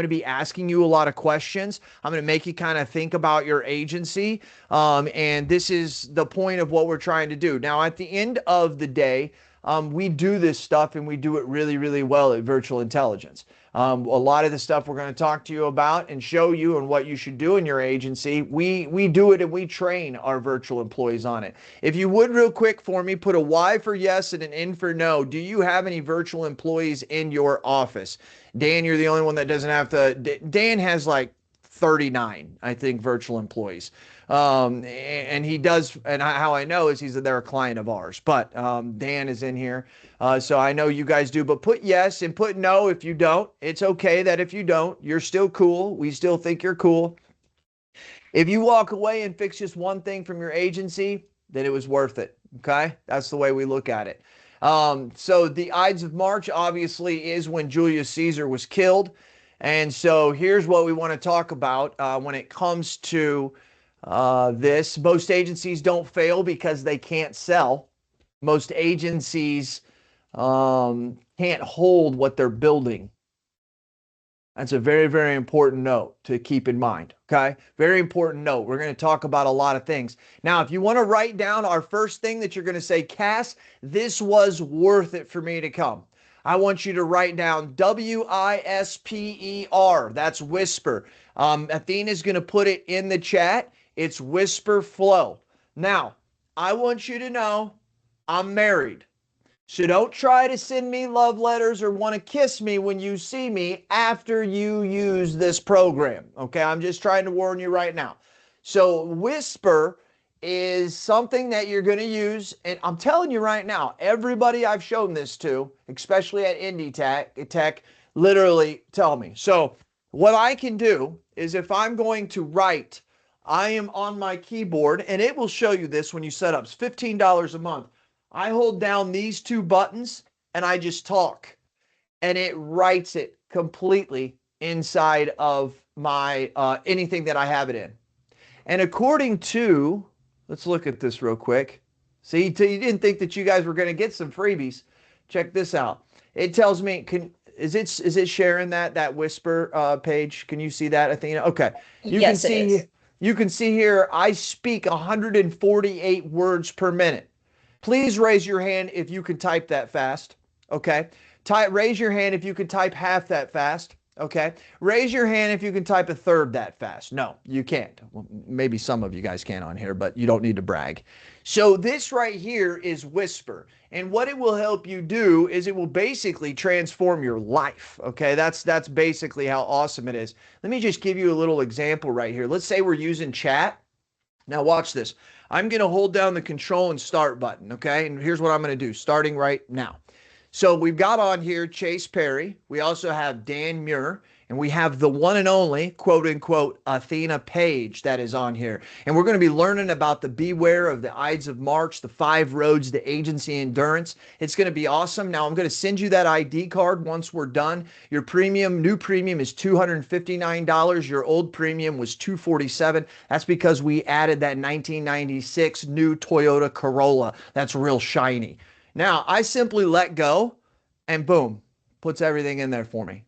going to be asking you a lot of questions. I'm going to make you kind of think about your agency. And this is the point of what we're trying to do. Now, at the end of the day, we do this stuff and we do it really, really well at Virtual Intelligence. A lot of the stuff we're going to talk to you about and show you and what you should do in your agency, we do it and we train our virtual employees on it. If you would real quick for me, put a Y for yes and an N for no. Do you have any virtual employees in your office? Dan, you're the only one that doesn't have to. Dan has like 39, I think, virtual employees. And he does, and how I know is they're a client of ours. But Dan is in here, so I know you guys do. But put yes and put no if you don't. It's okay that if you don't, you're still cool. We still think you're cool. If you walk away and fix just one thing from your agency, then it was worth it. Okay, that's the way we look at it. So the Ides of March obviously is when Julius Caesar was killed. And so here's what we want to talk about when it comes to this. Most agencies don't fail because they can't sell. Most agencies can't hold what they're building. That's a very, very important note to keep in mind, okay? Very important note. We're going to talk about a lot of things. Now, if you want to write down our first thing that you're going to say, Cass, this was worth it for me to come. I want you to write down WISPER. That's whisper. Athena's going to put it in the chat. It's whisper flow. Now, I want you to know I'm married. So don't try to send me love letters or want to kiss me when you see me after you use this program. Okay, I'm just trying to warn you right now. So whisper is something that you're going to use. And I'm telling you right now, everybody I've shown this to, especially at Indie Tech, literally tell me. So what I can do is if I'm going to write, I am on my keyboard, and it will show you this when you set up. It's $15 a month. I hold down these two buttons and I just talk, and it writes it completely inside of my anything that I have it in. And according to, let's look at this real quick. See, you didn't think that you guys were going to get some freebies. Check this out. It tells me, is it sharing that whisper page? Can you see that, Athena? Okay. Yes, it is. You can see here, I speak 148 words per minute. Please raise your hand if you can type that fast. Okay. Raise your hand if you can type half that fast. Okay. Raise your hand if you can type a third that fast. No, you can't. Well, maybe some of you guys can on here, but you don't need to brag. So this right here is whisper. And what it will help you do is it will basically transform your life. Okay. That's basically how awesome it is. Let me just give you a little example right here. Let's say we're using chat. Now watch this. I'm going to hold down the control and start button, okay? And here's what I'm going to do, starting right now. So we've got on here Chase Perry. We also have Dan Muir, and we have the one and only, quote unquote, Athena Page that is on here. And we're going to be learning about the beware of the Ides of March, the 5 roads to agency endurance. It's going to be awesome. Now I'm going to send you that ID card once we're done. Your new premium is $259. Your old premium was $247. That's because we added that 1996 new Toyota Corolla. That's real shiny. Now I simply let go and boom, puts everything in there for me.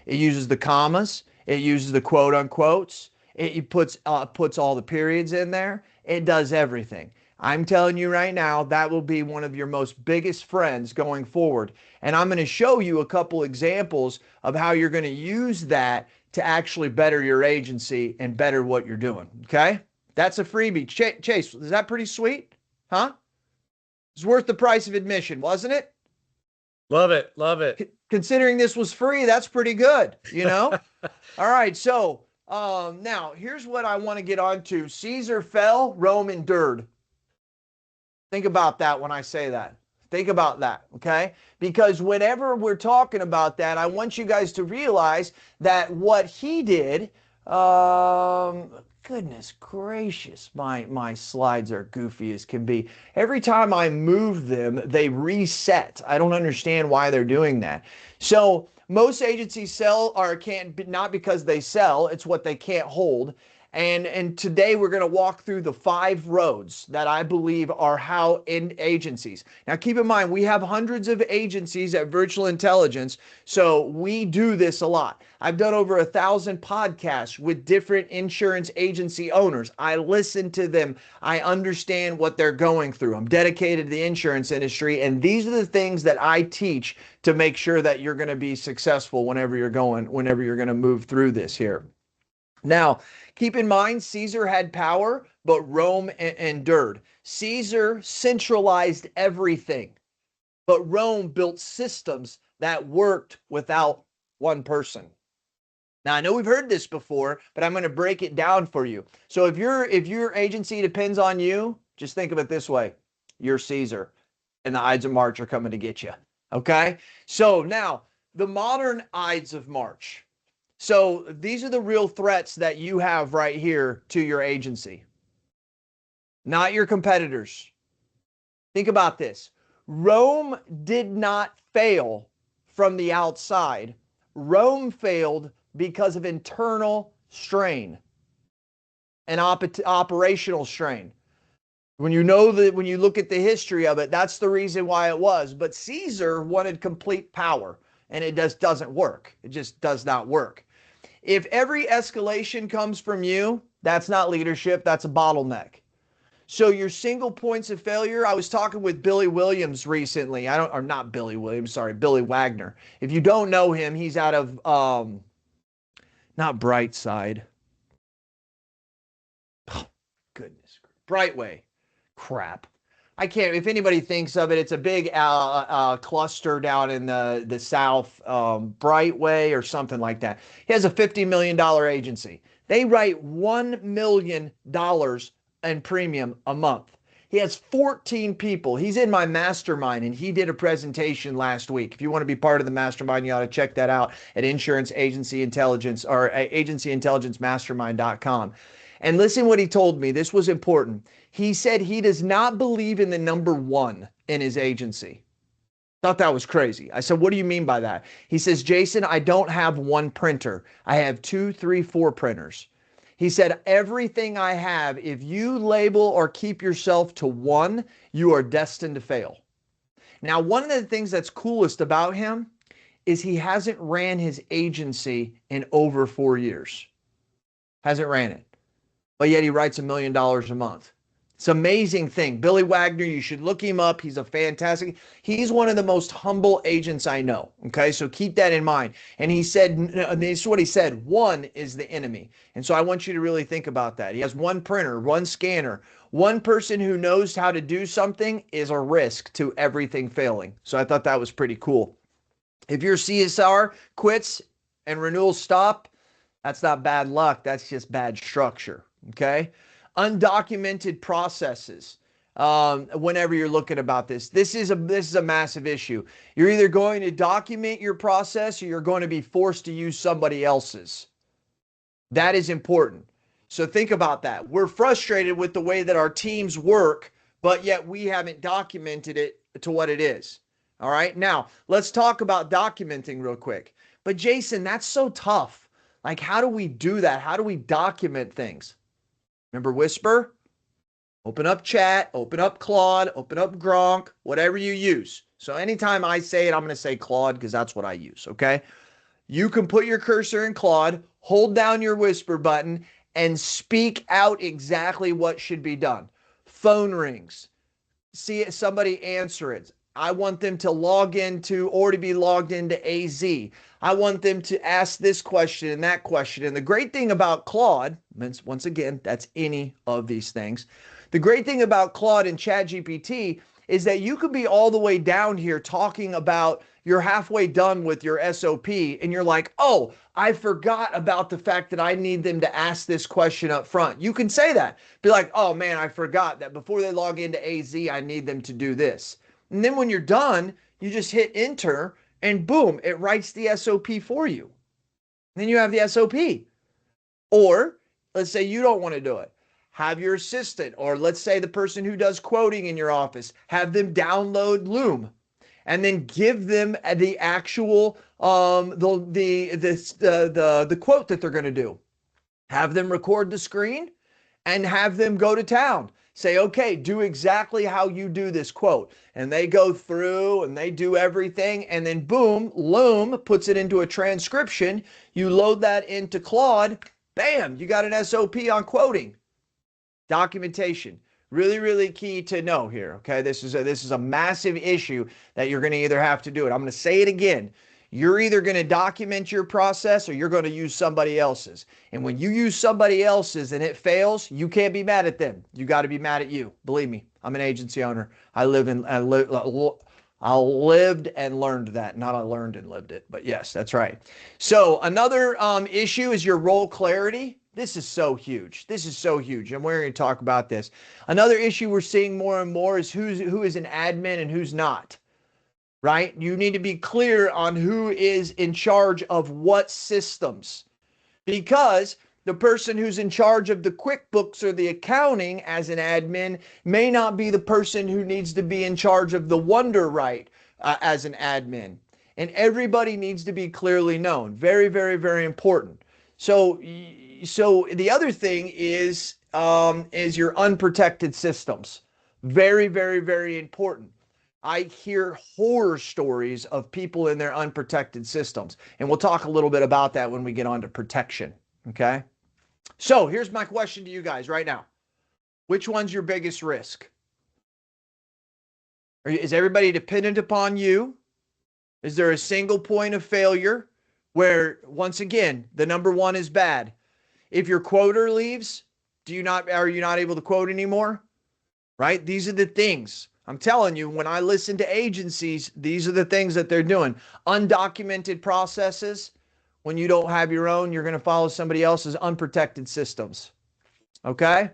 It uses the commas. It uses the quote unquotes. It puts all the periods in there. It does everything. I'm telling you right now, that will be one of your most biggest friends going forward. And I'm going to show you a couple examples of how you're going to use that to actually better your agency and better what you're doing. Okay? That's a freebie. Chase, is that pretty sweet? Huh? It's worth the price of admission, wasn't it? Love it. Love it. Considering this was free, that's pretty good, you know? All right, so now here's what I want to get on to. Caesar fell, Rome endured. Think about that when I say that. Think about that, okay? Because whenever we're talking about that, I want you guys to realize that what he did, goodness gracious, my slides are goofy as can be. Every time I move them, they reset. I don't understand why they're doing that. So most agencies sell or can't, not because they sell, it's what they can't hold. And today we're going to walk through the 5 roads that I believe are how in agencies. Now keep in mind, we have hundreds of agencies at Virtual Intelligence, so we do this a lot. I've done over 1,000 podcasts with different insurance agency owners. I listen to them. I understand what they're going through. I'm dedicated to the insurance industry, and these are the things that I teach to make sure that you're going to be successful whenever you're going to move through this here. Now, keep in mind, Caesar had power, but Rome endured. Caesar centralized everything, but Rome built systems that worked without one person. Now, I know we've heard this before, but I'm going to break it down for you. So if your agency depends on you, just think of it this way. You're Caesar, and the Ides of March are coming to get you. Okay? So now, the modern Ides of March. So these are the real threats that you have right here to your agency, not your competitors. Think about this. Rome did not fail from the outside. Rome failed because of internal strain and operational strain. When you look at the history of it, that's the reason why it was. But Caesar wanted complete power, and it just doesn't work. It just does not work. If every escalation comes from you, that's not leadership, that's a bottleneck. So your single points of failure, I was talking with Billy Williams recently. Not Billy Williams, sorry, Billy Wagner. If you don't know him, he's out of, not Brightside. Oh, goodness. Brightway. Crap. I can't, if anybody thinks of it, it's a big cluster down in the South, Brightway or something like that. He has a $50 million agency. They write $1 million in premium a month. He has 14 people. He's in my mastermind, and he did a presentation last week. If you want to be part of the mastermind, you ought to check that out at Insurance Agency Intelligence or agencyintelligencemastermind.com. And listen what he told me. This was important. He said he does not believe in the number 1 in his agency. Thought that was crazy. I said, what do you mean by that? He says, Jason, I don't have 1 printer. I have 2, 3, 4 printers. He said, everything I have, if you label or keep yourself to 1, you are destined to fail. Now, one of the things that's coolest about him is he hasn't ran his agency in over 4 years. Hasn't ran it. But yet he writes $1 million a month. It's an amazing thing. Billy Wagner, you should look him up. He's he's one of the most humble agents I know. Okay, so keep that in mind. And he said, this is what he said, 1 is the enemy. And so I want you to really think about that. He has 1 printer, 1 scanner. 1 person who knows how to do something is a risk to everything failing. So I thought that was pretty cool. If your CSR quits and renewals stop, that's not bad luck. That's just bad structure. Okay. Undocumented processes. Whenever you're looking about this is a massive issue. You're either going to document your process or you're going to be forced to use somebody else's. That is important. So think about that. We're frustrated with the way that our teams work, but yet we haven't documented it to what it is. All right. Now let's talk about documenting real quick. But Jason, that's so tough. Like, how do we do that? How do we document things? Remember Whisper? Open up chat, open up Claude, open up Gronk, whatever you use. So anytime I say it, I'm going to say Claude because that's what I use, okay? You can put your cursor in Claude, hold down your Whisper button, and speak out exactly what should be done. Phone rings. See somebody answer it. I want them to log into or to be logged into AZ. I want them to ask this question and that question. And the great thing about Claude, once again, that's any of these things. The great thing about Claude and ChatGPT is that you could be all the way down here talking about you're halfway done with your SOP and you're like, oh, I forgot about the fact that I need them to ask this question up front. You can say that. Be like, oh man, I forgot that before they log into AZ, I need them to do this. And then when you're done, you just hit enter and boom, it writes the SOP for you. And then you have the SOP. Or let's say you don't want to do it. Have your assistant, or let's say the person who does quoting in your office, have them download Loom and then give them the actual the quote that they're going to do. Have them record the screen and have them go to town. Say, okay, do exactly how you do this quote. And they go through and they do everything. And then boom, Loom puts it into a transcription. You load that into Claude. Bam, you got an SOP on quoting. Documentation. Really, really key to know here. Okay, this is a massive issue that you're going to either have to do it. I'm going to say it again. You're either going to document your process or you're going to use somebody else's. And when you use somebody else's and it fails, you can't be mad at them. You got to be mad at you. Believe me, I'm an agency owner. I lived and learned that. Not I learned and lived it, but yes, that's right. So another issue is your role clarity. This is so huge. This is so huge. And we're going to talk about this. Another issue we're seeing more and more is who is an admin and who's not. Right? You need to be clear on who is in charge of what systems, because the person who's in charge of the QuickBooks or the accounting as an admin may not be the person who needs to be in charge of the WonderWrite as an admin. And everybody needs to be clearly known. Very, very, very important. So the other thing is your unprotected systems. Very, very, very important. I hear horror stories of people in their unprotected systems. And we'll talk a little bit about that when we get on to protection. Okay. So here's my question to you guys right now. Which one's your biggest risk? Is everybody dependent upon you? Is there a single point of failure where, once again, the number one is bad? If your quoter leaves, are you not able to quote anymore? Right? These are the things. I'm telling you, when I listen to agencies, these are the things that they're doing. Undocumented processes. When you don't have your own, you're going to follow somebody else's unprotected systems. Okay?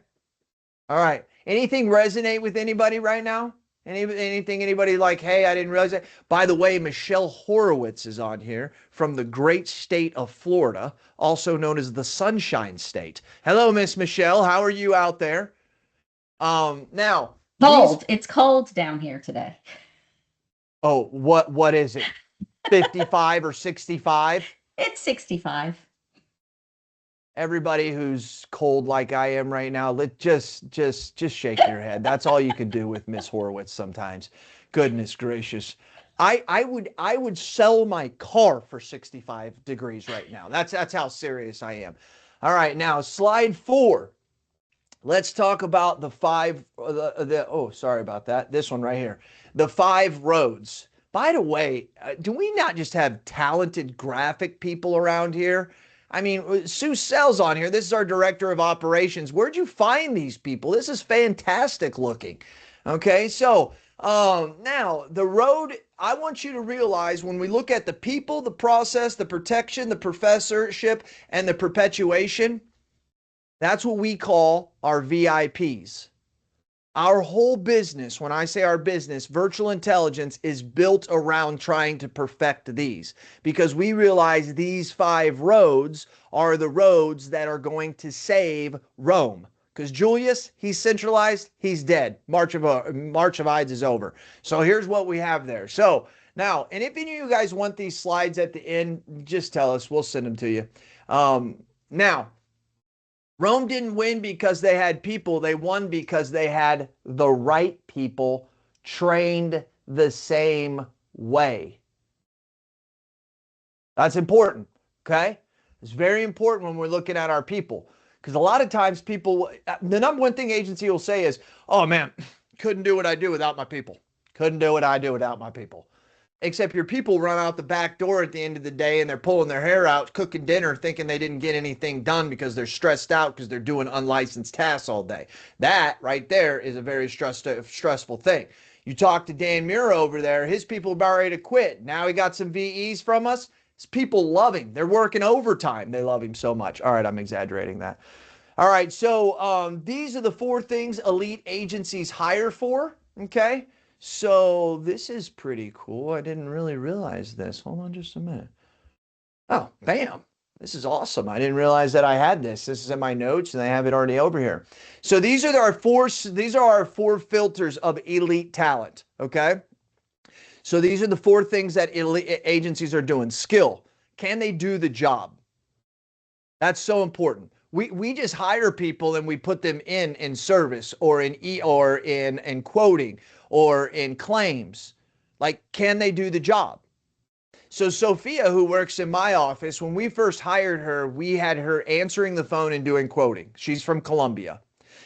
All right. Anything resonate with anybody right now? Anything anybody like, hey, I didn't realize that. By the way, Michelle Horowitz is on here from the great state of Florida, also known as the Sunshine State. Hello, Miss Michelle. How are you out there? Now, cold. It's cold down here today. Oh, what is it? 55 or 65? It's 65. Everybody who's cold like I am right now, just shake your head. That's all you can do with Miss Horowitz sometimes. Goodness gracious. I would sell my car for 65 degrees right now. That's how serious I am. All right, now slide 4. Let's talk about the sorry about that. This one right here. The 5 roads. By the way, do we not just have talented graphic people around here? I mean, Sue Sell's on here. This is our director of operations. Where'd you find these people? This is fantastic looking. Okay, so now the road, I want you to realize when we look at the people, the process, the protection, the professorship, and the perpetuation, that's what we call our VIPs. Our whole business, when I say our business, virtual intelligence is built around trying to perfect these, because we realize these 5 roads are the roads that are going to save Rome. Because Julius, he's centralized, he's dead. March of Ides is over. So here's what we have there. So now, and if any of you guys want these slides at the end, just tell us. We'll send them to you. Now, Rome didn't win because they had people. They won because they had the right people trained the same way. That's important, okay? It's very important when we're looking at our people, because a lot of times people, the number one thing agency will say is, oh man, couldn't do what I do without my people. Couldn't do what I do without my people. Except your people run out the back door at the end of the day and they're pulling their hair out, cooking dinner, thinking they didn't get anything done because they're stressed out because they're doing unlicensed tasks all day. That right there is a very stressful thing. You talk to Dan Mura over there, his people are about ready to quit. Now he got some VEs from us. His people love him. They're working overtime. They love him so much. All right, I'm exaggerating that. All right, so these are the 4 things elite agencies hire for, okay? So this is pretty cool. I didn't really realize this. Hold on just a minute. Oh, bam. This is awesome. I didn't realize that I had this. This is in my notes and I have it already over here. So these are our 4 filters of elite talent, okay? So these are the 4 things that elite agencies are doing. Skill. Can they do the job? That's so important. We just hire people and we put them in service or in quoting or in claims. Like, can they do the job? So Sophia, who works in my office, when we first hired her, we had her answering the phone and doing quoting. She's from Colombia.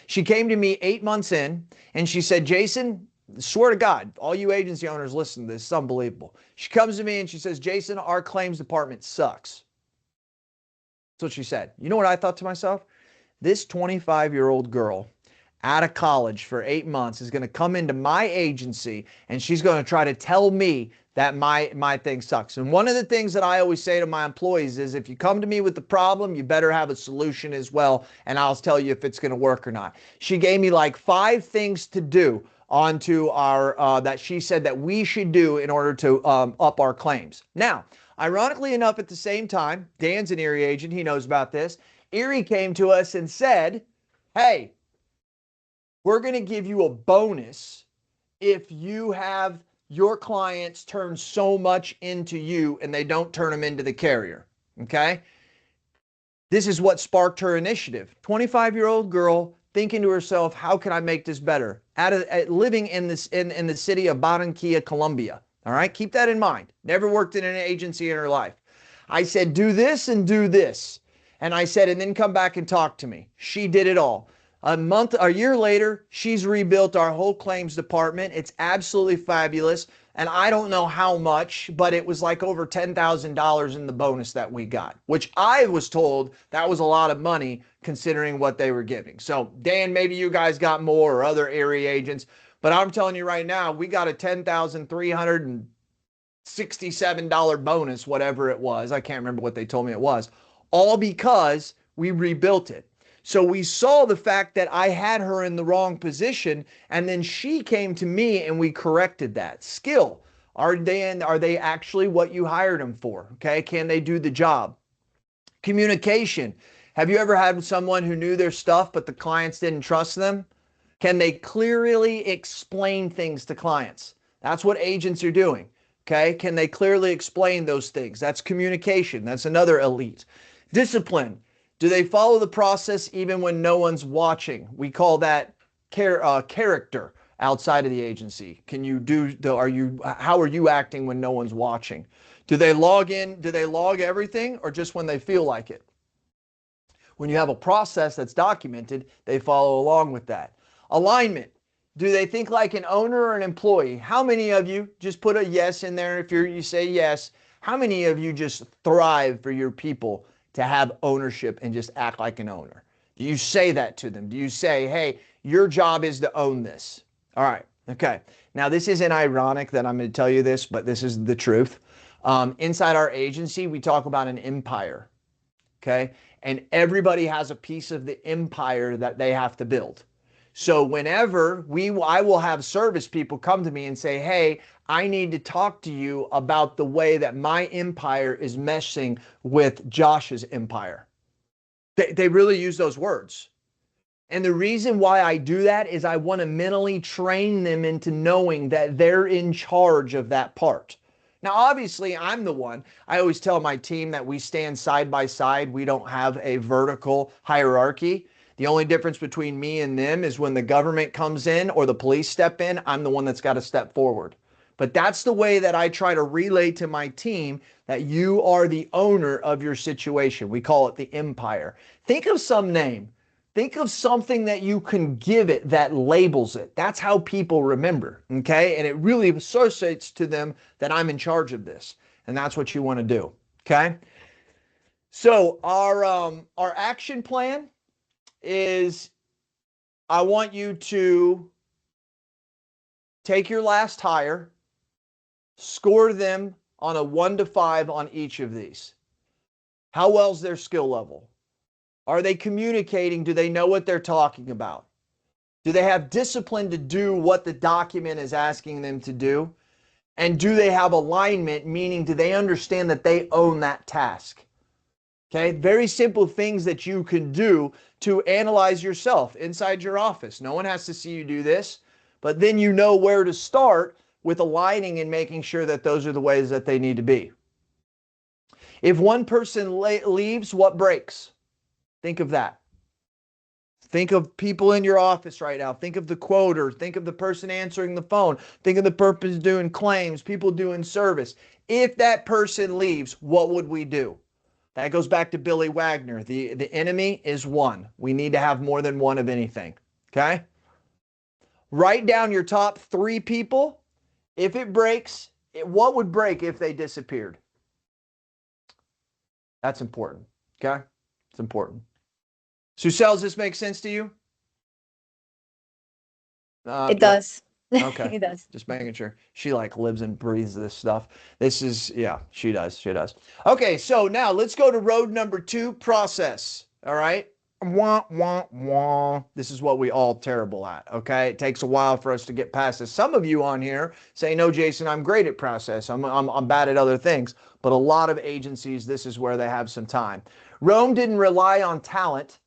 She came to me 8 months in and she said, Jason, swear to God, all you agency owners listen to this. It's unbelievable. She comes to me and she says, Jason, our claims department sucks. That's what she said. You know what I thought to myself? This 25-year-old girl out of college for 8 months is going to come into my agency and she's going to try to tell me that my thing sucks. And one of the things that I always say to my employees is, if you come to me with the problem, you better have a solution as well, and I'll tell you if it's going to work or not. She gave me like 5 things to do onto our that she said that we should do in order to up our claims. Now, ironically enough, at the same time, Dan's an Erie agent. He knows about this. Erie came to us and said, hey, we're going to give you a bonus if you have your clients turn so much into you and they don't turn them into the carrier. Okay. This is what sparked her initiative. 25-year-old girl thinking to herself, how can I make this better? Living in the city of Barranquilla, Colombia. All right. Keep that in mind. Never worked in an agency in her life. I said, do this and do this. And I said, and then come back and talk to me. She did it all. A year later, she's rebuilt our whole claims department. It's absolutely fabulous. And I don't know how much, but it was like over $10,000 in the bonus that we got, which I was told that was a lot of money considering what they were giving. So Dan, maybe you guys got more or other area agents, but I'm telling you right now, we got a $10,367 bonus, whatever it was. I can't remember what they told me it was, all because we rebuilt it. So we saw the fact that I had her in the wrong position, and then she came to me and we corrected that. Skill. Are they actually what you hired them for? Okay. Can they do the job? Communication. Have you ever had someone who knew their stuff, but the clients didn't trust them? Can they clearly explain things to clients? That's what agents are doing. Okay. Can they clearly explain those things? That's communication. That's another elite. Discipline. Do they follow the process even when no one's watching? We call that character outside of the agency. How are you acting when no one's watching? Do they log in? Do they log everything or just when they feel like it? When you have a process that's documented, they follow along with that. Alignment. Do they think like an owner or an employee? How many of you, just put a yes in there if you say yes, how many of you just thrive for your people to have ownership and just act like an owner? Do you say that to them? Do you say, hey, your job is to own this? All right. Okay. Now, this isn't ironic that I'm going to tell you this, but this is the truth. Inside our agency, we talk about an empire. Okay. And everybody has a piece of the empire that they have to build. So whenever I will have service people come to me and say, hey, I need to talk to you about the way that my empire is meshing with Josh's empire. They really use those words. And the reason why I do that is I want to mentally train them into knowing that they're in charge of that part. Now, obviously, I'm the one. I always tell my team that we stand side by side. We don't have a vertical hierarchy. The only difference between me and them is when the government comes in or the police step in, I'm the one that's got to step forward. But that's the way that I try to relay to my team that you are the owner of your situation. We call it the empire. Think of some name. Think of something that you can give it that labels it. That's how people remember, okay? And it really associates to them that I'm in charge of this. And that's what you want to do, okay? So our action plan is I want you to take your last hire, score them on a 1 to 5 on each of these. How well is their skill level? Are they communicating? Do they know what they're talking about? Do they have discipline to do what the document is asking them to do? And do they have alignment, meaning do they understand that they own that task? Okay, very simple things that you can do to analyze yourself inside your office. No one has to see you do this, but then you know where to start with aligning and making sure that those are the ways that they need to be. If one person leaves, what breaks? Think of that. Think of people in your office right now. Think of the quoter. Think of the person answering the phone. Think of the person doing claims, people doing service. If that person leaves, what would we do? That goes back to Billy Wagner. The enemy is one. We need to have more than one of anything. Okay? Write down your top 3 people. If it breaks, what would break if they disappeared? That's important. Okay? It's important. Susel, does this make sense to you? It does. Okay. It does. Just making sure. She like lives and breathes this stuff. This is, yeah, she does. She does. Okay, so now let's go to road number 2, process. All right. Wah, wah, wah. This is what we all terrible at. Okay. It takes a while for us to get past this. Some of you on here say, no, Jason, I'm great at process. I'm bad at other things. But a lot of agencies, this is where they have some time. Rome didn't rely on talent.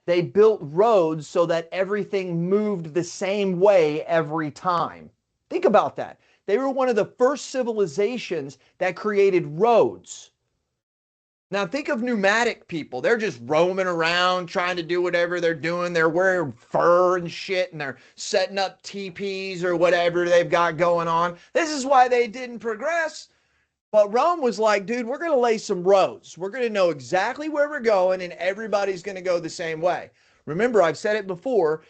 They built roads so that everything moved the same way every time. Think about that. They were one of the first civilizations that created roads. Now think of pneumatic people. They're just roaming around trying to do whatever they're doing. They're wearing fur and shit and they're setting up teepees or whatever they've got going on. This is why they didn't progress. But Rome was like, dude, we're going to lay some roads. We're going to know exactly where we're going and everybody's going to go the same way. Remember, I've said it before,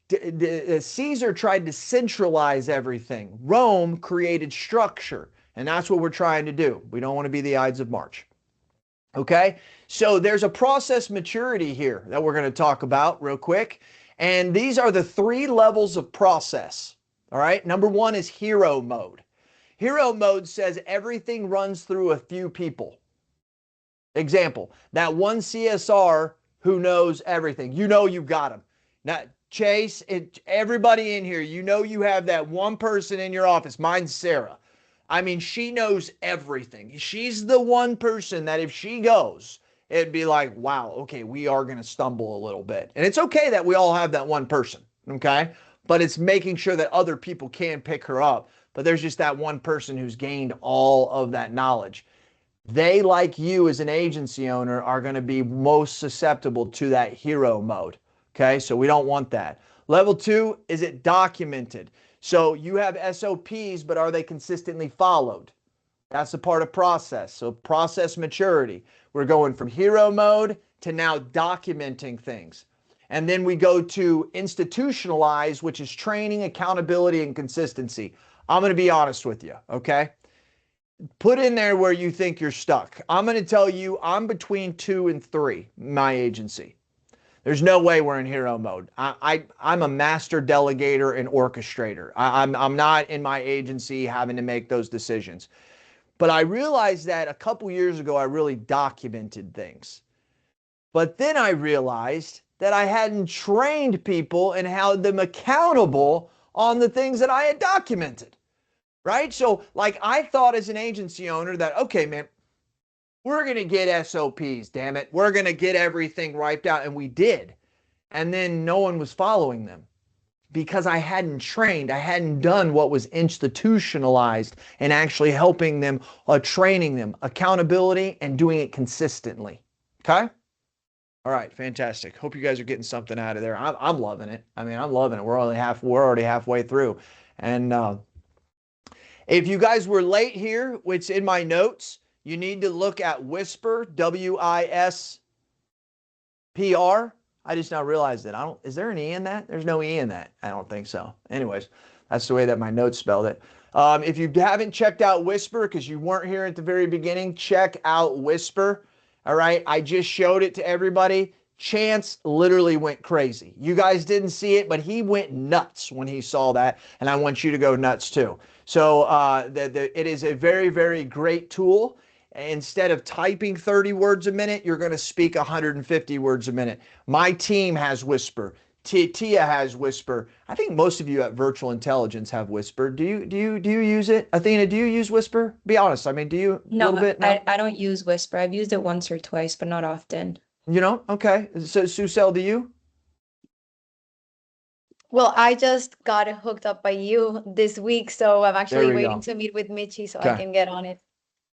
Caesar tried to centralize everything. Rome created structure, and that's what we're trying to do. We don't want to be the Ides of March. Okay, so there's a process maturity here that we're going to talk about real quick. And these are the 3 levels of process. All right, number 1 is hero mode. Hero mode says everything runs through a few people. Example, that one CSR who knows everything. You know you've got him. Now, Chase, everybody in here, you know you have that one person in your office. Mine's Sarah. I mean, she knows everything. She's the one person that if she goes, it'd be like, wow, okay, we are going to stumble a little bit. And it's okay that we all have that one person, okay? But it's making sure that other people can pick her up. But there's just that one person who's gained all of that knowledge. They, like you as an agency owner, are going to be most susceptible to that hero mode. Okay, so we don't want that. Level 2, is it documented? So you have SOPs, but are they consistently followed? That's a part of process. So process maturity. We're going from hero mode to now documenting things. And then we go to institutionalize, which is training, accountability, and consistency. I'm going to be honest with you, okay? Put in there where you think you're stuck. I'm going to tell you I'm between 2 and 3, my agency. There's no way we're in hero mode. I'm a master delegator and orchestrator. I'm not in my agency having to make those decisions. But I realized that a couple years ago, I really documented things. But then I realized that I hadn't trained people and held them accountable on the things that I had documented. Right? So like I thought as an agency owner that, okay, man, we're going to get SOPs, damn it. We're going to get everything wiped out. And we did. And then no one was following them because I hadn't trained. I hadn't done what was institutionalized and actually helping them, training them, accountability, and doing it consistently. Okay? All right, fantastic. Hope you guys are getting something out of there. I'm loving it. I mean, I'm loving it. We're already halfway through. And if you guys were late here, which in my notes, you need to look at Whisper, WISPR. I just now realized that. Is there an E in that? There's no E in that. I don't think so. Anyways, that's the way that my notes spelled it. If you haven't checked out Whisper, because you weren't here at the very beginning, check out Whisper. All right. I just showed it to everybody. Chance literally went crazy. You guys didn't see it, but he went nuts when he saw that. And I want you to go nuts too. So it is a very, very great tool. Instead of typing 30 words a minute, you're going to speak 150 words a minute. My team has Whisper. Tia has Whisper. I think most of you at Virtual Intelligence have Whisper. Do you use it? Athena, do you use Whisper? Be honest. I mean, do you? No, a little bit? No? I don't use Whisper. I've used it once or twice, but not often. You know? Okay. So Susel, do you? Well, I just got hooked up by you this week, so I'm actually waiting to meet with Michi so I can get on it.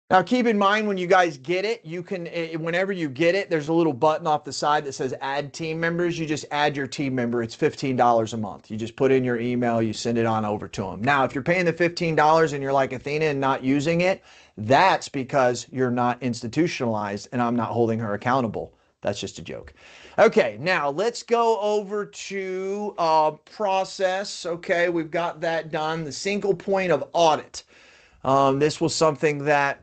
Now, keep in mind when you guys get it, you can, whenever you get it, there's a little button off the side that says add team members. You just add your team member. It's $15 a month. You just put in your email, you send it on over to them. Now, if you're paying the $15 and you're like Athena and not using it, that's because you're not institutionalized and I'm not holding her accountable. That's just a joke. Okay, now let's go over to process. Okay, we've got that done. The single point of audit. This was something that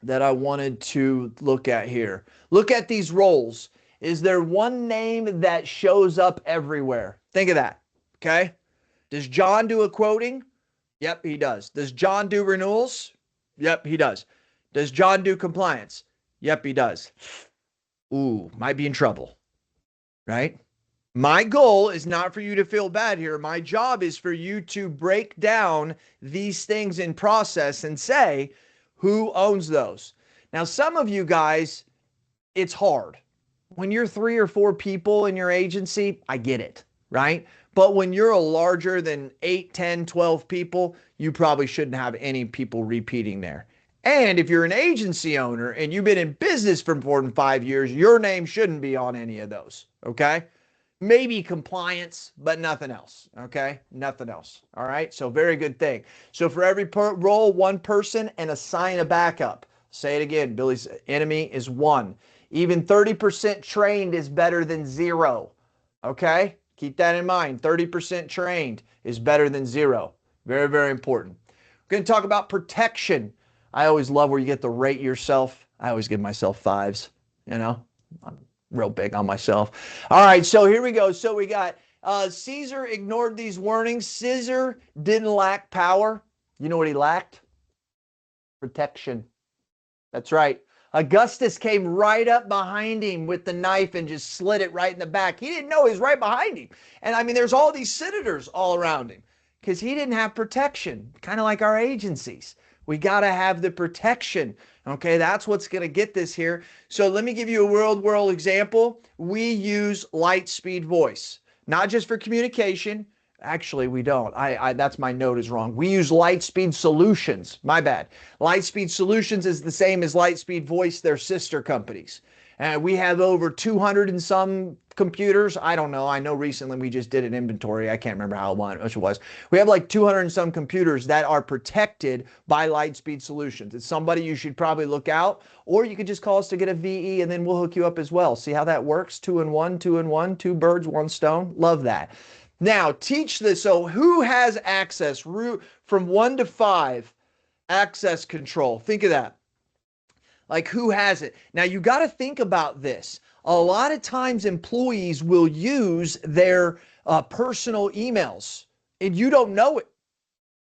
I wanted to look at here. Look at these roles. Is there one name that shows up everywhere? Think of that. Okay. Does John do a quoting? Yep, he does. Does John do renewals? Yep, he does. Does John do compliance? Yep, he does. Ooh, might be in trouble, right? My goal is not for you to feel bad here. My job is for you to break down these things in process and say, who owns those? Now, some of you guys, it's hard. When you're 3 or 4 people in your agency, I get it, right? But when you're a larger than 8, 10, 12 people, you probably shouldn't have any people repeating there. And if you're an agency owner and you've been in business for more than 5 years, your name shouldn't be on any of those, okay? Maybe compliance, but nothing else. Okay, nothing else. All right, so very good thing. So for every role, one person, and assign a backup. Say it again. Billy's enemy is 1. Even 30% trained is better than 0. Okay, keep that in mind. 30% trained is better than 0. Very, very important. We're going to talk about protection. I always love where you get to rate yourself. I always give myself 5s. You know, I'm real big on myself. All right, so here we go. So we got Caesar ignored these warnings. Caesar didn't lack power. You know what he lacked? Protection. That's right. Augustus came right up behind him with the knife and just slit it right in the back. He didn't know he was right behind him. And I mean, there's all these senators all around him because he didn't have protection, kind of like our agencies. We got to have the protection. Okay, that's what's going to get this here. So let me give you a real world example. We use Lightspeed Voice, not just for communication. Actually, we don't. That's my note is wrong. We use Lightspeed Solutions. My bad. Lightspeed Solutions is the same as Lightspeed Voice, their sister companies. And we have over 200 and some computers. I don't know. I know recently we just did an inventory. I can't remember how much it was. We have like 200 and some computers that are protected by Lightspeed Solutions. It's somebody you should probably look out, or you could just call us to get a VE and then we'll hook you up as well. See how that works? 2 in 1, 2 in 1, 2 birds, 1 stone. Love that. Now teach this. So who has access from 1 to 5 access control? Think of that. Like who has it? Now you got to think about this. A lot of times employees will use their personal emails and you don't know it.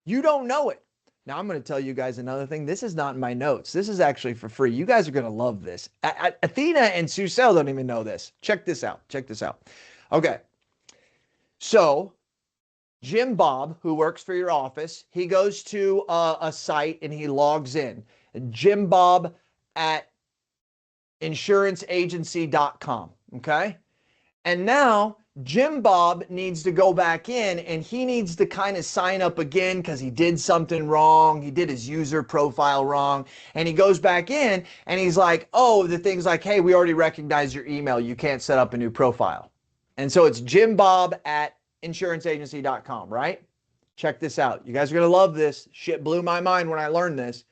You don't know it. Now I'm going to tell you guys another thing. This is not in my notes. This is actually for free. You guys are going to love this. Athena and Susel don't even know this. Check this out. Check this out. Okay. So Jim Bob, who works for your office, he goes to a site and he logs in. Jim Bob at insuranceagency.com. Okay. And now Jim Bob needs to go back in and he needs to kind of sign up again because he did something wrong. He did his user profile wrong. And he goes back in and he's like, oh, the thing's like, hey, we already recognize your email. You can't set up a new profile. And so it's Jim Bob at insuranceagency.com, right? Check this out. You guys are going to love this. Shit blew my mind when I learned this.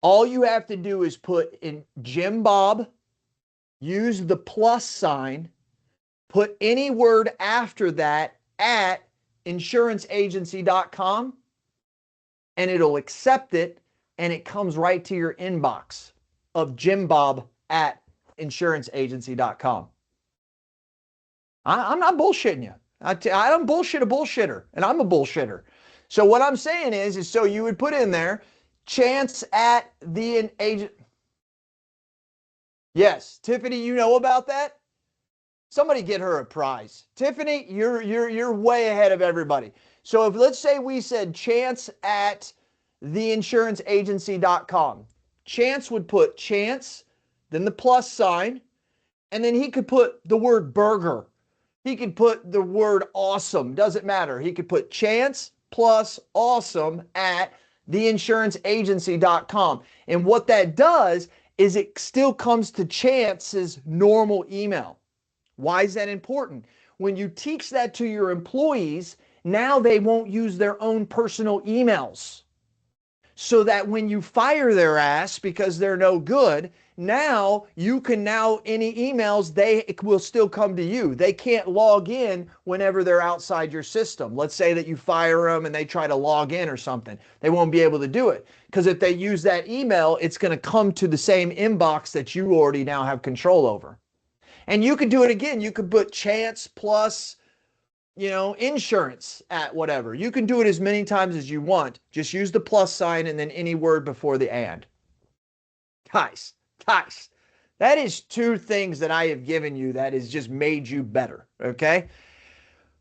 All you have to do is put in Jim Bob, use the plus sign, put any word after that at insuranceagency.com, and it'll accept it, and it comes right to your inbox of Jim Bob at insuranceagency.com. I'm not bullshitting you. I don't bullshit a bullshitter, and I'm a bullshitter. So what I'm saying is so you would put in there, chance at the agent. Yes, Tiffany, you know about that? Somebody get her a prize. Tiffany, you're way ahead of everybody. So if let's say we said chance at theinsuranceagency.com. Chance would put chance, then the plus sign, and then he could put the word burger. He could put the word awesome. Doesn't matter. He could put chance plus awesome at theinsuranceagency.com. And what that does is it still comes to Chance's normal email. Why is that important? When you teach that to your employees, now they won't use their own personal emails. So that when you fire their ass because they're no good, now you can any emails, they will still come to you. They can't log in whenever they're outside your system. Let's say that you fire them and they try to log in or something. They won't be able to do it because if they use that email, it's going to come to the same inbox that you already now have control over. And you could do it again. You could put Chance plus insurance at whatever. You can do it as many times as you want. Just use the plus sign and then any word before the and. Guys, that is 2 things that I have given you that has just made you better, okay?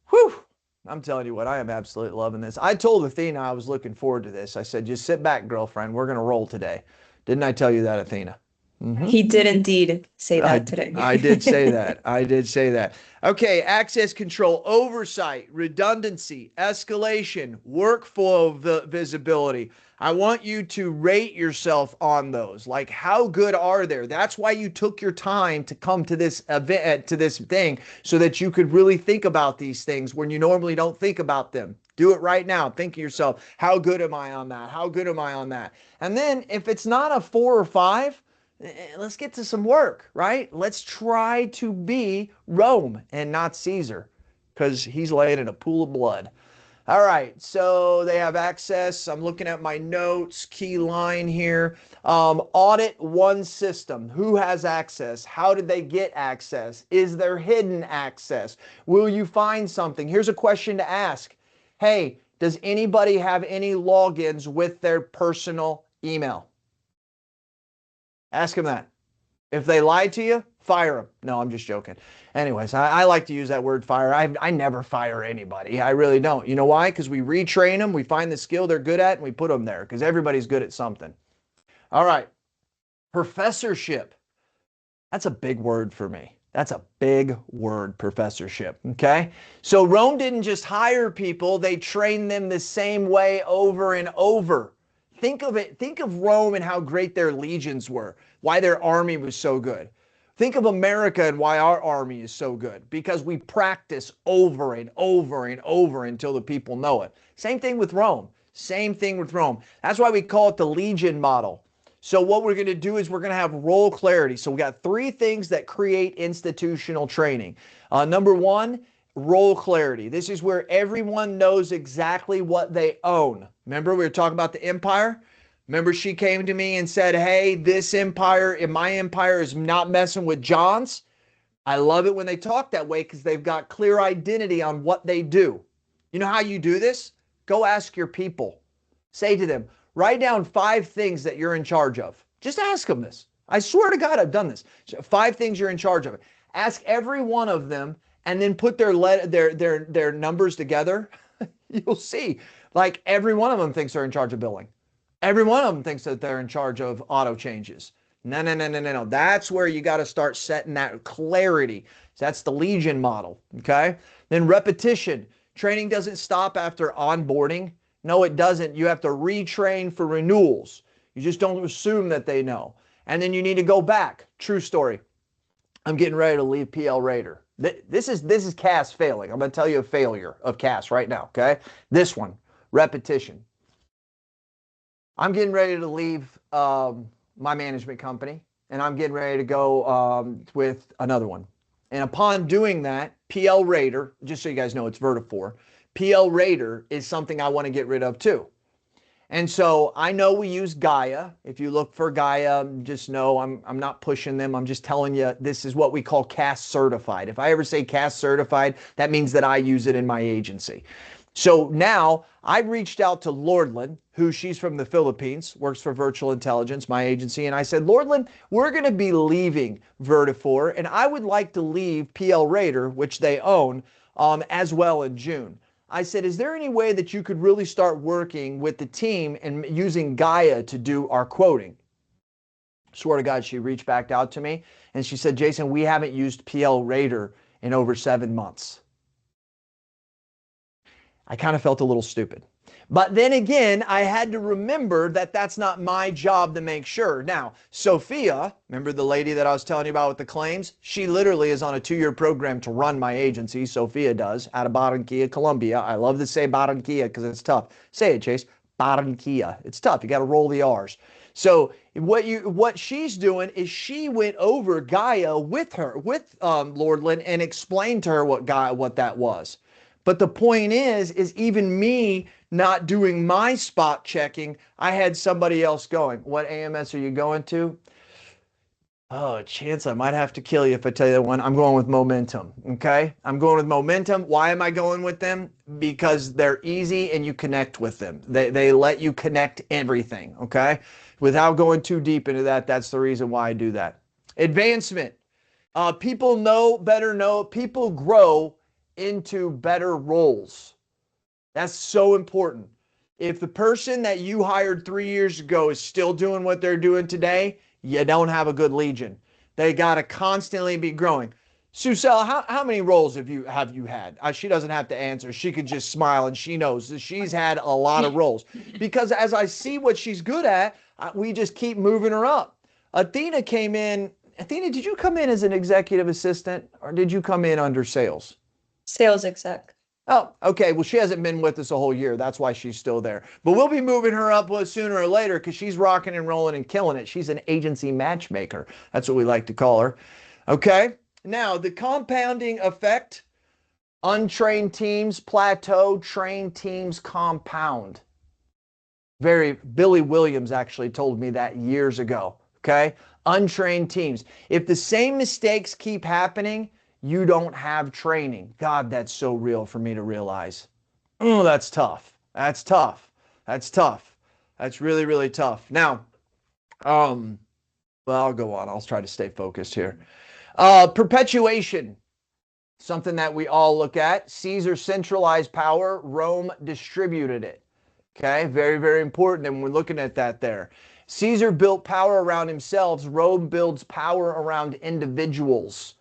Whew. I'm telling you what, I am absolutely loving this. I told Athena I was looking forward to this. I said, just sit back, girlfriend. We're going to roll today. Didn't I tell you that, Athena? Mm-hmm. He did indeed say that today. I did say that. I did say that. Okay, access control, oversight, redundancy, escalation, workflow visibility. I want you to rate yourself on those. Like, how good are they? That's why you took your time to come to this event, to this thing, so that you could really think about these things when you normally don't think about them. Do it right now. Think to yourself, how good am I on that? How good am I on that? And then if it's not a 4 or 5, let's get to some work, right? Let's try to be Rome and not Caesar, because he's laying in a pool of blood. All right, so they have access. I'm looking at my notes, key line here. Audit one system. Who has access? How did they get access? Is there hidden access? Will you find something? Here's a question to ask. Hey, does anybody have any logins with their personal email? Ask them that. If they lie to you, fire them. No, I'm just joking. Anyways, I like to use that word fire. I never fire anybody. I really don't. You know why? Because we retrain them. We find the skill they're good at and we put them there because everybody's good at something. All right. Professorship. That's a big word for me. That's a big word, professorship. Okay. So Rome didn't just hire people. They trained them the same way over and over. Think of it. Think of Rome and how great their legions were, why their army was so good. Think of America and why our army is so good, because we practice over and over and over until the people know it. Same thing with Rome. Same thing with Rome. That's why we call it the legion model. So what we're going to do is we're going to have role clarity. So we got 3 things that create institutional training. Number 1, role clarity. This is where everyone knows exactly what they own. Remember, we were talking about the empire? Remember, she came to me and said, hey, this empire, my empire is not messing with John's. I love it when they talk that way because they've got clear identity on what they do. You know how you do this? Go ask your people. Say to them, write down 5 things that you're in charge of. Just ask them this. I swear to God, I've done this. 5 things you're in charge of. Ask every one of them and then put their numbers together. You'll see, like every one of them thinks they're in charge of billing. Every one of them thinks that they're in charge of auto changes. No. That's where you got to start setting that clarity. So that's the legion model, okay? Then repetition. Training doesn't stop after onboarding. No, it doesn't. You have to retrain for renewals. You just don't assume that they know. And then you need to go back. True story. I'm getting ready to leave PL Raider. This is Cass failing. I'm going to tell you a failure of Cass right now, okay? This one, repetition. I'm getting ready to leave my management company, and I'm getting ready to go with another one. And upon doing that, PL Raider, just so you guys know, it's Vertipore. PL Raider is something I want to get rid of too. And so I know we use Gaia. If you look for Gaia, just know I'm not pushing them. I'm just telling you this is what we call CAS certified. If I ever say CAS certified, that means that I use it in my agency. So now I reached out to Lordlin, she's from the Philippines, works for Virtual Intelligence, my agency. And I said, Lordlin, we're going to be leaving Vertipore, and I would like to leave PL Raider, which they own, as well in June. I said, is there any way that you could really start working with the team and using Gaia to do our quoting? Swear to God, she reached back out to me and she said, Jason, we haven't used PL Raider in over 7 months. I kind of felt a little stupid But then again, I had to remember that that's not my job to make sure. Now, Sophia, remember the lady that I was telling you about with the claims? She literally is on a 2-year program to run my agency. Sophia does, out of Barranquilla, Colombia. I love to say Barranquilla because it's tough. Say it, Chase. Barranquilla. It's tough. You got to roll the R's. So what she's doing is she went over Gaia with her, with Lordland, and explained to her what that was. But the point is even me not doing my spot checking, I had somebody else going. What AMS are you going to? Oh, Chance, I might have to kill you if I tell you that one. I'm going with Momentum, okay? I'm going with Momentum. Why am I going with them? Because they're easy and you connect with them. They let you connect everything, okay? Without going too deep into that, that's the reason why I do that. Advancement. People people grow into better roles. That's so important. If the person that you hired 3 years ago is still doing what they're doing today, you don't have a good legion. They got to constantly be growing. Susel, how many roles have you had? She doesn't have to answer. She could just smile and she knows that she's had a lot of roles. Because as I see what she's good at, we just keep moving her up. Athena came in. Athena, did you come in as an executive assistant or did you come in under sales? Sales exec. Oh, okay. Well, she hasn't been with us a whole year. That's why she's still there. But we'll be moving her up sooner or later because she's rocking and rolling and killing it. She's an agency matchmaker. That's what we like to call her. Okay. Now, the compounding effect, untrained teams plateau, trained teams compound. Billy Williams actually told me that years ago. Okay. Untrained teams. If the same mistakes keep happening, you don't have training. God, that's so real for me to realize. Oh, that's tough. That's tough. That's tough. That's really, really tough. Now, well, I'll go on. I'll try to stay focused here. Perpetuation, something that we all look at. Caesar centralized power. Rome distributed it. Okay, very, very important. And we're looking at that there. Caesar built power around himself. Rome builds power around individuals.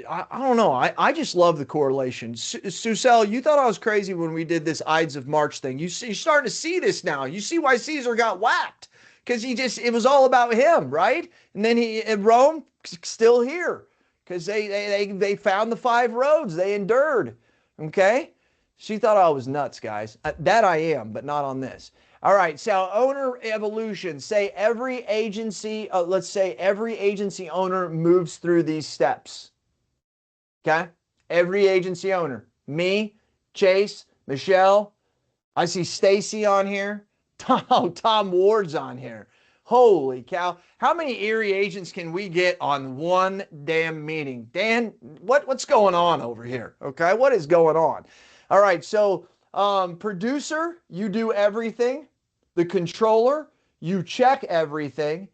I don't know. I just love the correlation. Susel, you thought I was crazy when we did this Ides of March thing. You're starting to see this now. You see why Caesar got whacked. Because it was all about him, right? And then in Rome, still here. Because they found the 5 roads. They endured. Okay? She thought I was nuts, guys. That I am, but not on this. All right, so owner evolution. Say every agency, let's say every agency owner moves through these steps. Okay? Every agency owner. Me, Chase, Michelle. I see Stacy on here. Tom Ward's on here. Holy cow. How many Erie agents can we get on one damn meeting? Dan, what's going on over here? Okay, what is going on? All right, so producer, you do everything. The controller, you check everything.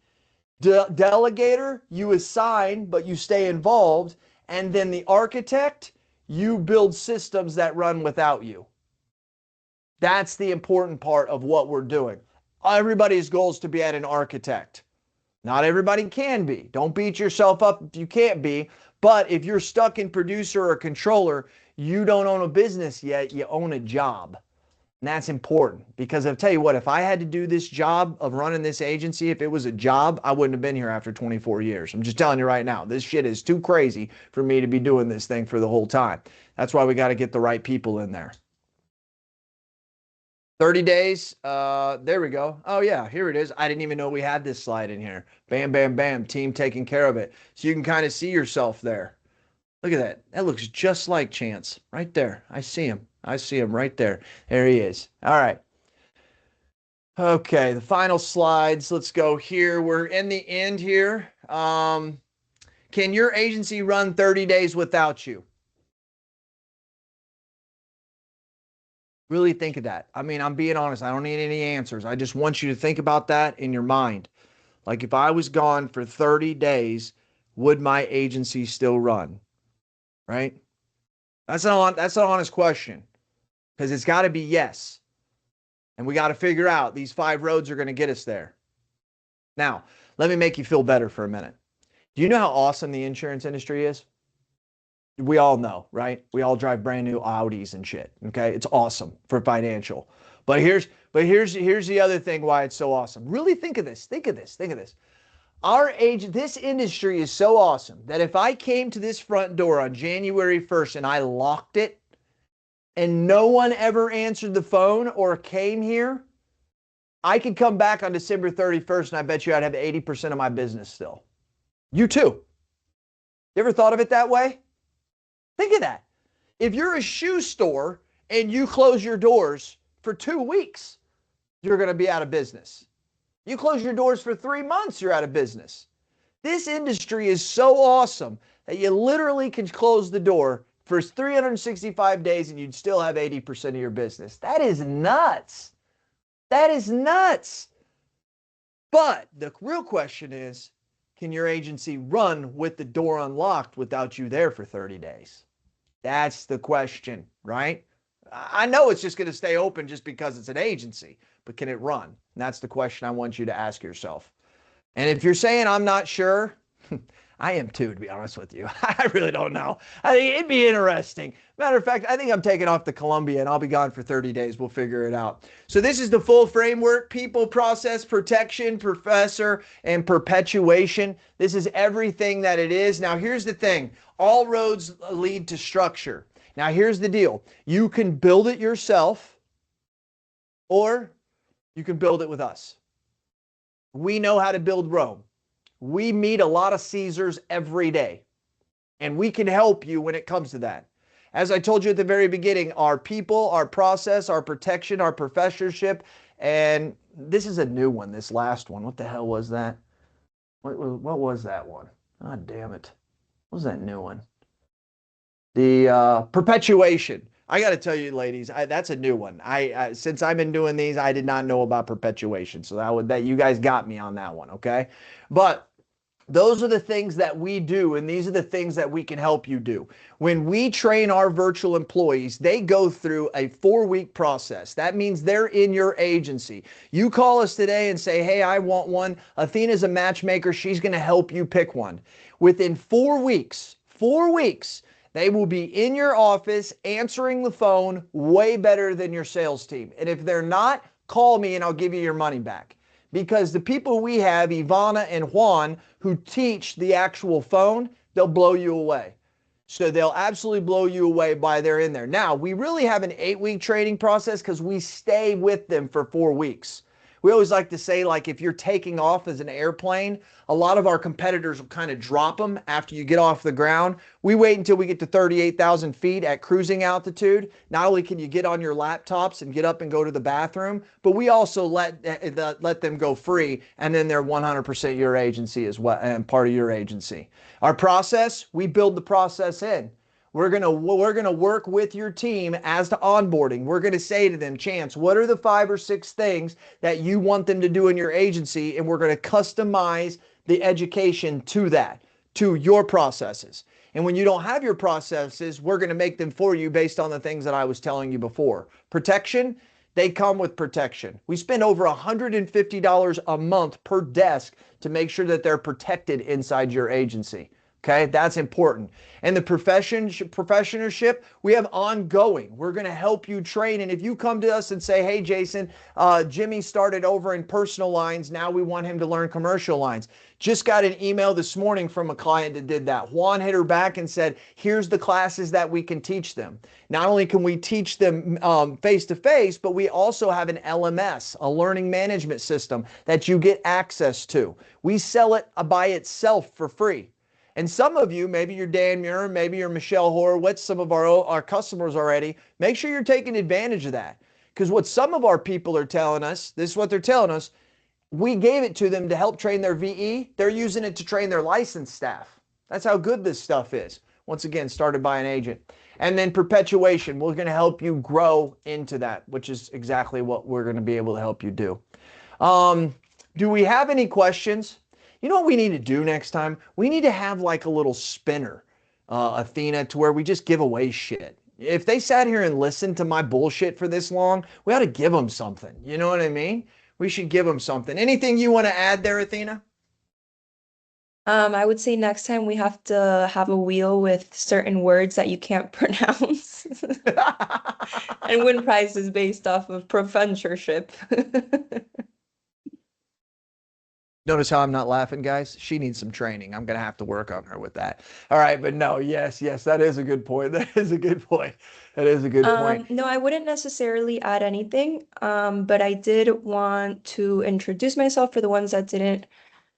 Delegator, you assign, but you stay involved. And then the architect, you build systems that run without you. That's the important part of what we're doing. Everybody's goal is to be at an architect. Not everybody can be. Don't beat yourself up if you can't be. But if you're stuck in producer or controller, you don't own a business yet, you own a job. And that's important because I'll tell you what, if I had to do this job of running this agency, if it was a job, I wouldn't have been here after 24 years. I'm just telling you right now, this shit is too crazy for me to be doing this thing for the whole time. That's why we got to get the right people in there. 30 days. There we go. Oh yeah, here it is. I didn't even know we had this slide in here. Bam, bam, bam. Team taking care of it. So you can kind of see yourself there. Look at that. That looks just like Chance right there. I see him. I see him right there. There he is. All right. Okay, the final slides. Let's go here. We're in the end here. Can your agency run 30 days without you? Really think of that. I mean, I'm being honest. I don't need any answers. I just want you to think about that in your mind. Like if I was gone for 30 days, would my agency still run? Right? That's an honest question. Because it's got to be yes. And we got to figure out these 5 roads are going to get us there. Now, let me make you feel better for a minute. Do you know how awesome the insurance industry is? We all know, right? We all drive brand new Audis and shit. Okay. It's awesome for financial. But here's the other thing why it's so awesome. Really think of this. Think of this. Think of this. This industry is so awesome that if I came to this front door on January 1st and I locked it and no one ever answered the phone or came here, I could come back on December 31st and I bet you I'd have 80% of my business still. You too. You ever thought of it that way? Think of that. If you're a shoe store and you close your doors for 2 weeks, you're going to be out of business. You close your doors for 3 months, you're out of business. This industry is so awesome that you literally can close the door for 365 days and you'd still have 80% of your business. That is nuts. That is nuts. But the real question is, can your agency run with the door unlocked without you there for 30 days? That's the question, right? I know it's just going to stay open just because it's an agency, but can it run? And that's the question I want you to ask yourself. And if you're saying I'm not sure, I am too, to be honest with you. I really don't know. I think it'd be interesting. Matter of fact, I think I'm taking off to Colombia and I'll be gone for 30 days. We'll figure it out. So this is the full framework: people, process, protection, professor, and perpetuation. This is everything that it is. Now, here's the thing. All roads lead to structure. Now, here's the deal. You can build it yourself or you can build it with us. We know how to build Rome. We meet a lot of Caesars every day, and we can help you when it comes to that. As I told you at the very beginning, our people, our process, our protection, our professorship, and this is a new one, this last one. What the hell was that? What was that one? God damn it. What was that new one? The perpetuation. I got to tell you, ladies, that's a new one. Since I've been doing these, I did not know about perpetuation. So that you guys got me on that one, okay? But those are the things that we do, and these are the things that we can help you do. When we train our virtual employees, they go through a 4-week process. That means they're in your agency. You call us today and say, hey, I want one. Athena's a matchmaker. She's going to help you pick one. Within 4 weeks, they will be in your office answering the phone way better than your sales team. And if they're not, call me and I'll give you your money back. Because the people we have, Ivana and Juan, who teach the actual phone, they'll blow you away. So they'll absolutely blow you away by they're in there. Now, we really have an 8-week training process because we stay with them for 4 weeks. We always like to say, like, if you're taking off as an airplane, a lot of our competitors will kind of drop them after you get off the ground. We wait until we get to 38,000 feet at cruising altitude. Not only can you get on your laptops and get up and go to the bathroom, but we also let them go free, and then they're 100% your agency as well, and part of your agency. Our process, we build the process in. We're gonna work with your team as to onboarding. We're gonna say to them, Chance, what are the 5 or 6 things that you want them to do in your agency? And we're gonna customize the education to that, to your processes. And when you don't have your processes, we're gonna make them for you based on the things that I was telling you before. Protection, they come with protection. We spend over $150 a month per desk to make sure that they're protected inside your agency. Okay, that's important. And the professionership, we have ongoing. We're going to help you train. And if you come to us and say, hey, Jason, Jimmy started over in personal lines. Now we want him to learn commercial lines. Just got an email this morning from a client that did that. Juan hit her back and said, here's the classes that we can teach them. Not only can we teach them face-to-face, but we also have an LMS, a learning management system that you get access to. We sell it by itself for free. And some of you, maybe you're Dan Muir, maybe you're Michelle Horowitz, some of our customers already, make sure you're taking advantage of that. Because what some of our people are telling us, this is what they're telling us, we gave it to them to help train their VE. They're using it to train their licensed staff. That's how good this stuff is. Once again, started by an agent. And then perpetuation, we're going to help you grow into that, which is exactly what we're going to be able to help you do. Do we have any questions? You know what we need to do next time? We need to have like a little spinner, Athena, to where we just give away shit. If they sat here and listened to my bullshit for this long, we ought to give them something. You know what I mean? We should give them something. Anything you want to add there, Athena? I would say next time we have to have a wheel with certain words that you can't pronounce and win prizes based off of provenchership. Notice how I'm not laughing, guys? She needs some training. I'm going to have to work on her with that. All right. But no, yes, that is a good point. That is a good point. That is a good point. No, I wouldn't necessarily add anything, but I did want to introduce myself for the ones that didn't,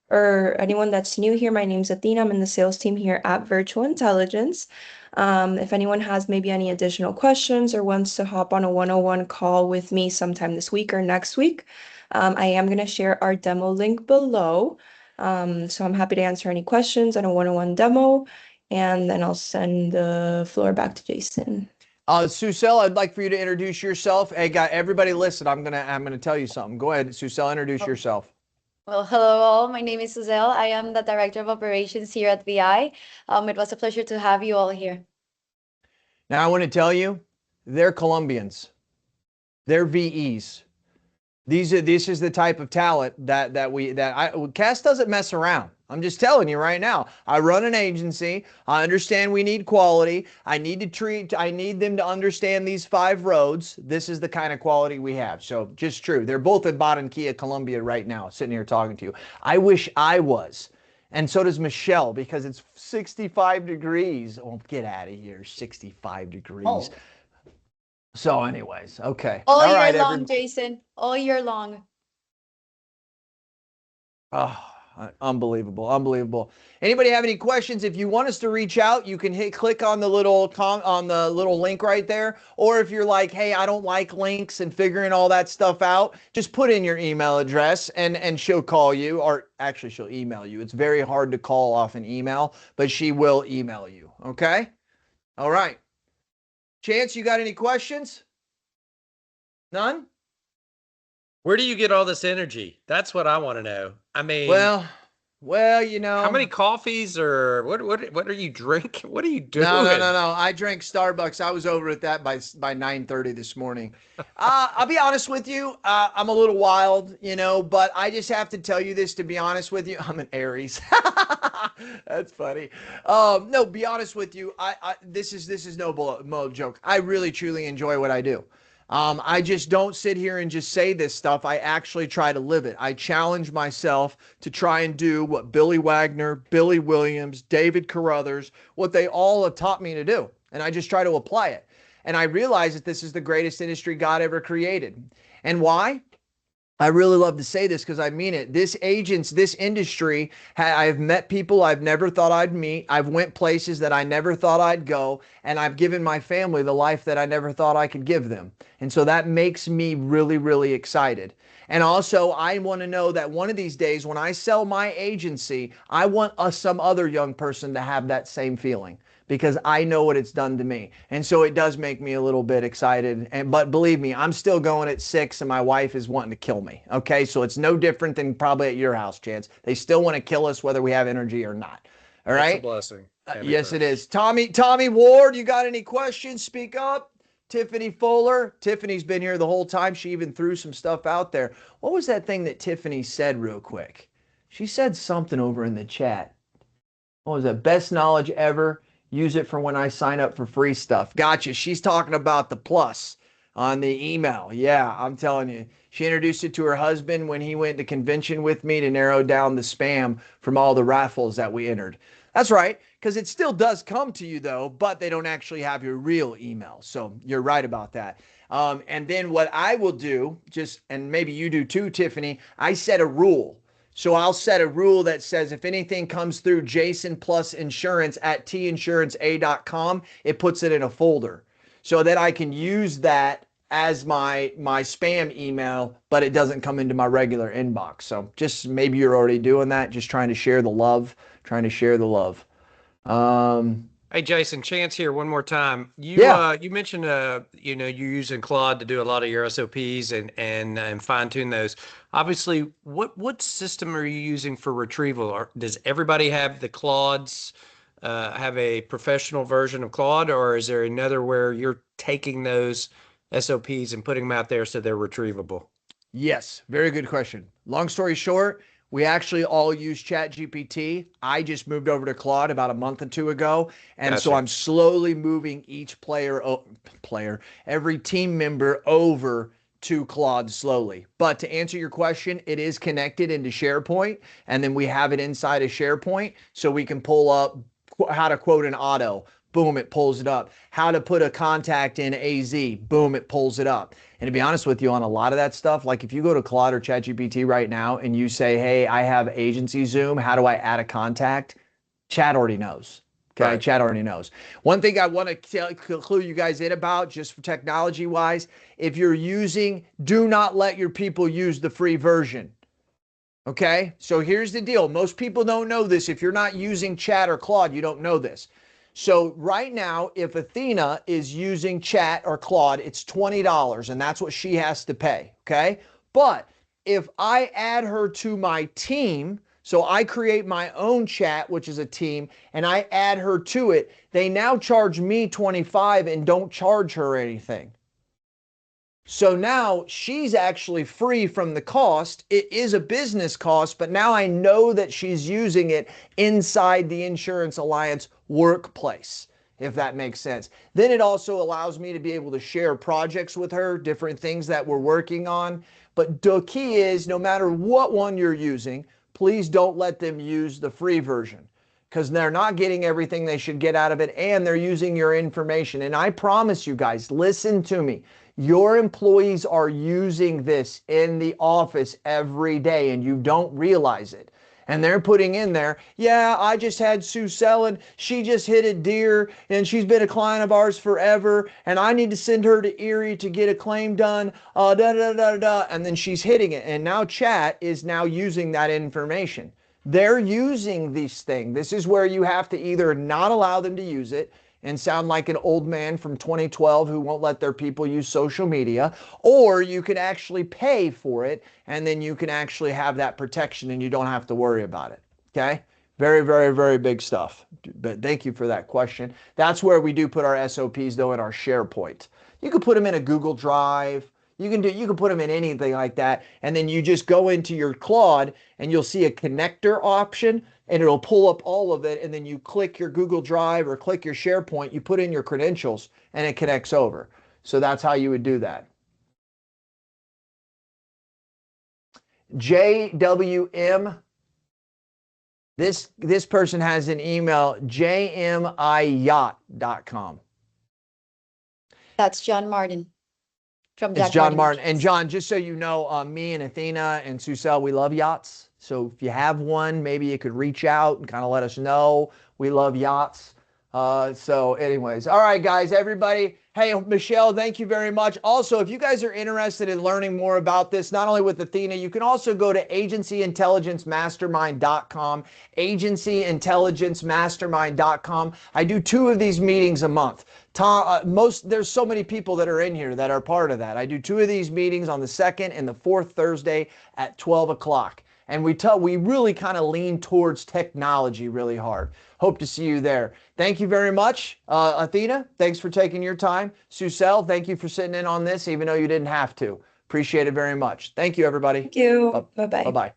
or anyone that's new here. My name's Athena. I'm in the sales team here at Virtual Intelligence. If anyone has maybe any additional questions or wants to hop on a one-on-one call with me sometime this week or next week, I am going to share our demo link below. So I'm happy to answer any questions on a one-on-one demo, and then I'll send the floor back to Jason. Susel, I'd like for you to introduce yourself. Hey, guy, everybody listen, I'm gonna tell you something. Go ahead, Susel, introduce yourself. Well, hello all. My name is Suzelle. I am the Director of Operations here at VI. It was a pleasure to have you all here. Now, I want to tell you, they're Colombians. They're VEs. This is the type of talent Cass doesn't mess around. I'm just telling you right now. I run an agency. I understand we need quality. I need them to understand these 5 roads. This is the kind of quality we have. So just true. They're both at Barranquilla, Colombia right now, sitting here talking to you. I wish I was. And so does Michelle, because it's 65 degrees. Oh, get out of here. 65 degrees. Oh. So anyways, okay. All year right, long, Jason. All year long. Oh, unbelievable, unbelievable. Anybody have any questions? If you want us to reach out, you can click on the little link right there. Or if you're like, hey, I don't like links and figuring all that stuff out, just put in your email address and she'll call you, or actually she'll email you. It's very hard to call off an email, but she will email you. Okay? All right. Chance, you got any questions? None? Where do you get all this energy? That's what I want to know. I mean, well, you know. how many coffees or what are you drinking? What are you doing? No. I drank Starbucks. I was over at that by 9:30 this morning. I'll be honest with you. I'm a little wild, but I just have to tell you this to be honest with you. I'm an Aries. That's funny. No, be honest with you. This is no joke. I really truly enjoy what I do. I just don't sit here and just say this stuff. I actually try to live it. I challenge myself to try and do what Billy Wagner, Billy Williams, David Carruthers, what they all have taught me to do. And I just try to apply it. And I realize that this is the greatest industry God ever created. And why? I really love to say this because I mean it. This industry, I've met people I've never thought I'd meet. I've went places that I never thought I'd go. And I've given my family the life that I never thought I could give them. And so that makes me really, really excited. And also, I want to know that one of these days when I sell my agency, I want some other young person to have that same feeling, because I know what it's done to me. And so it does make me a little bit excited. But believe me, I'm still going at 6 and my wife is wanting to kill me. Okay, so it's no different than probably at your house, Chance. They still want to kill us whether we have energy or not. All right? That's a blessing. Yes, it is. Tommy Ward, you got any questions? Speak up. Tiffany Fuller. Tiffany's been here the whole time. She even threw some stuff out there. What was that thing that Tiffany said real quick? She said something over in the chat. What was that? Best knowledge ever. Use it for when I sign up for free stuff. Gotcha. She's talking about the plus on the email. Yeah, I'm telling you. She introduced it to her husband when he went to convention with me to narrow down the spam from all the raffles that we entered. That's right, because it still does come to you though, but they don't actually have your real email. So you're right about that. And then what I will do, and maybe you do too, Tiffany, I set a rule. So I'll set a rule that says if anything comes through Jason plus insurance at tinsuranceA.com, it puts it in a folder so that I can use that as my spam email, but it doesn't come into my regular inbox. So just maybe you're already doing that, just trying to share the love, Hey, Jason, Chance here one more time. You mentioned you're using Claude to do a lot of your SOPs and fine tune those. Obviously, what system are you using for retrieval? Or does everybody have the Claudes, have a professional version of Claude, or is there another where you're taking those SOPs and putting them out there so they're retrievable? Yes, very good question. Long story short, We actually all use ChatGPT. I just moved over to Claude about a month or two ago. And so Gotcha. I'm slowly moving each every team member over to Claude slowly. But to answer your question, it is connected into SharePoint. And then we have it inside of SharePoint so we can pull up how to quote an auto. Boom, it pulls it up. How to put a contact in AZ. Boom, it pulls it up. And to be honest with you, on a lot of that stuff, like if you go to Claude or ChatGPT right now and you say, hey, I have agency Zoom, how do I add a contact? Chat already knows. Okay, Right. Chat already knows. One thing I want to clue you guys in about, just for technology wise, if you're using, do not let your people use the free version. Okay, so here's the deal. Most people don't know this. If you're not using Chat or Claude, you don't know this. So right now, if Athena is using Chat or Claude, it's $20, and that's what she has to pay, okay? But if I add her to my team, so I create my own chat, which is a team, and I add her to it, they now charge me $25 and don't charge her anything. So now she's actually free from the cost. It is a business cost, but now I know that she's using it inside the Insurance Alliance workplace, if that makes sense. Then it also allows me to be able to share projects with her, different things that we're working on. But the key is, no matter what one you're using, please don't let them use the free version, because they're not getting everything they should get out of it, and they're using your information. And I promise you guys, listen to me. Your employees are using this in the office every day, and you don't realize it. And they're putting in there, yeah, I just had Sue selling. She just hit a deer, and she's been a client of ours forever, and I need to send her to Erie to get a claim done, and then she's hitting it. And now Chat is now using that information. They're using this thing. This is where you have to either not allow them to use it and sound like an old man from 2012 who won't let their people use social media, or you can actually pay for it, and then you can actually have that protection and you don't have to worry about it. Okay? Very, very, very big stuff. But thank you for that question. That's where we do put our SOPs, though, in our SharePoint. You can put them in a Google Drive. You can put them in anything like that, and then you just go into your Claude and you'll see a connector option, and it'll pull up all of it, and then you click your Google Drive or click your SharePoint, you put in your credentials, and it connects over. So that's how you would do that. JWM, this person has an email, jmiyacht.com. That's John Martin from It's Jack John Martin. Insurance. And John, just so you know, me and Athena and Susel, we love yachts. So if you have one, maybe you could reach out and kind of let us know. We love yachts. So anyways, all right, guys, everybody. Hey, Michelle, thank you very much. Also, if you guys are interested in learning more about this, not only with Athena, you can also go to agencyintelligencemastermind.com, agencyintelligencemastermind.com. I do 2 of these meetings a month. There's so many people that are in here that are part of that. I do 2 of these meetings on the 2nd and the 4th Thursday at 12 o'clock. And we really kind of lean towards technology really hard. Hope to see you there. Thank you very much. Athena, thanks for taking your time. Susel, thank you for sitting in on this, even though you didn't have to. Appreciate it very much. Thank you, everybody. Thank you. Bye-bye. Bye-bye.